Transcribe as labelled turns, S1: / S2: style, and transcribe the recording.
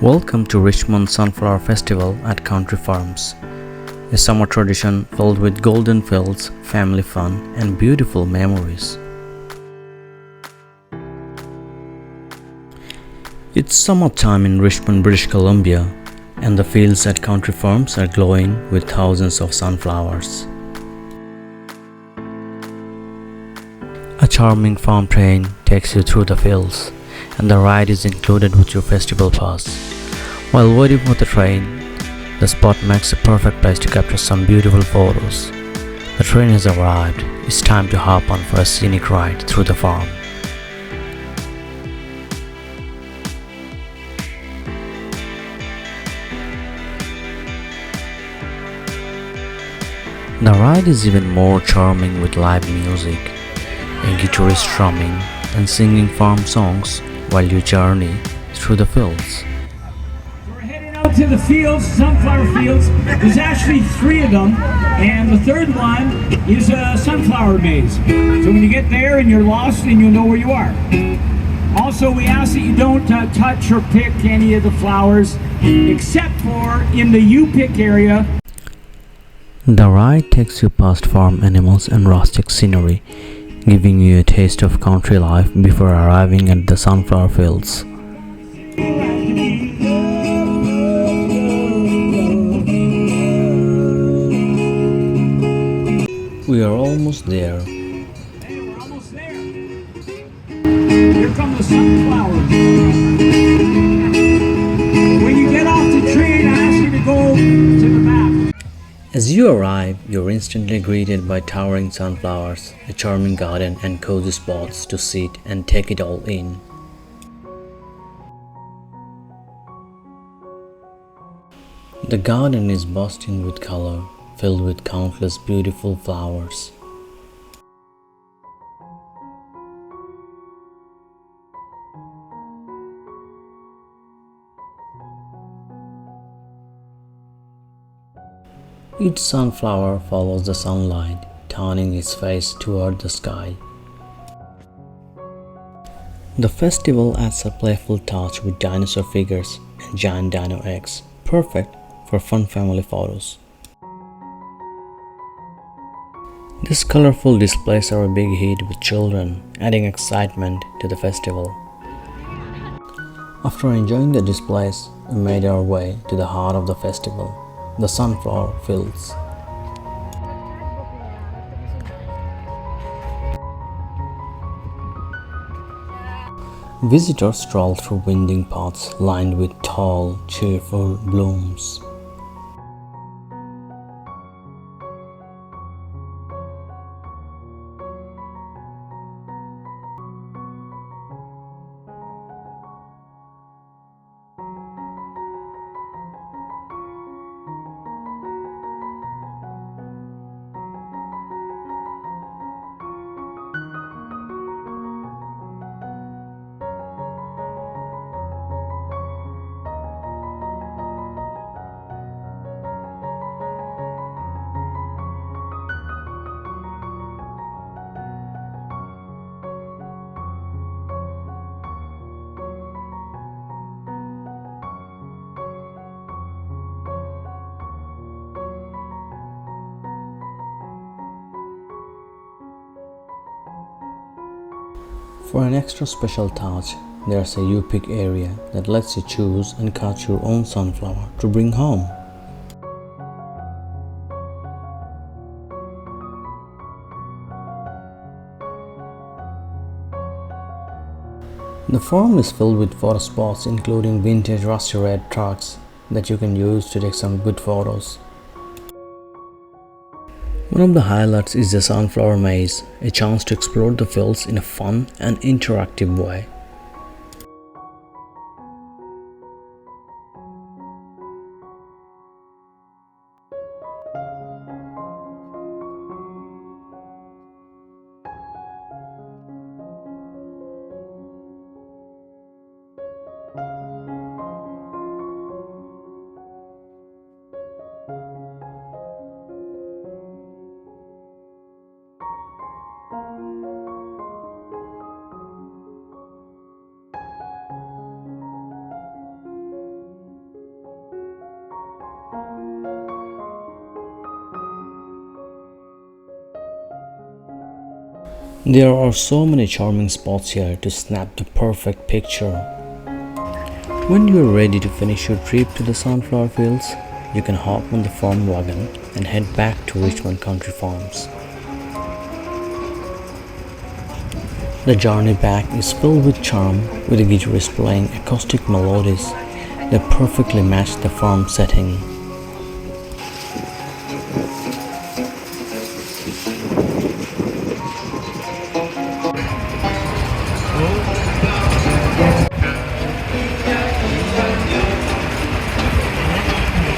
S1: Welcome to Richmond Sunflower Festival at Country Farms, a summer tradition filled with golden fields, family fun, and beautiful memories. It's summertime in Richmond, British Columbia, and the fields at Country Farms are glowing with thousands of sunflowers. A charming farm train takes you through the fields, and the ride is included with your festival pass. While waiting for the train, the spot makes a perfect place to capture some beautiful photos. The train has arrived. It's time to hop on for a scenic ride through the farm. The ride is even more charming with live music, a guitarist strumming and singing farm songs while you journey through the fields.
S2: We're heading out to the fields, sunflower fields. There's actually 3 of them, and the 3rd one is a sunflower maze. So when you get there and you're lost, then you'll know where you are. Also, we ask that you don't touch or pick any of the flowers, except for in the you pick area.
S1: The ride takes you past farm animals and rustic scenery, giving you a taste of country life before arriving at the sunflower fields. We are almost there.
S2: Hey, we're almost there. Here come the sunflowers. When you get off the train, I ask you to go to the back.
S1: As you arrive, you're instantly greeted by towering sunflowers, a charming garden, and cozy spots to sit and take it all in. The garden is bursting with color, filled with countless beautiful flowers. Each sunflower follows the sunlight, turning its face toward the sky. The festival adds a playful touch with dinosaur figures and giant dino eggs, perfect for fun family photos. These colorful displays are a big hit with children, adding excitement to the festival. After enjoying the displays, we made our way to the heart of the festival, the sunflower fields. Visitors stroll through winding paths lined with tall, cheerful blooms. For an extra special touch, there's a you-pick area that lets you choose and cut your own sunflower to bring home. The farm is filled with photo spots, including vintage rusty red trucks that you can use to take some good photos. One of the highlights is the sunflower maze, a chance to explore the fields in a fun and interactive way. There are so many charming spots here to snap the perfect picture. When you're ready to finish your trip to the sunflower fields, you can hop on the farm wagon and head back to Richmond Country Farms. The journey back is filled with charm, with the guitarist playing acoustic melodies that perfectly match the farm setting.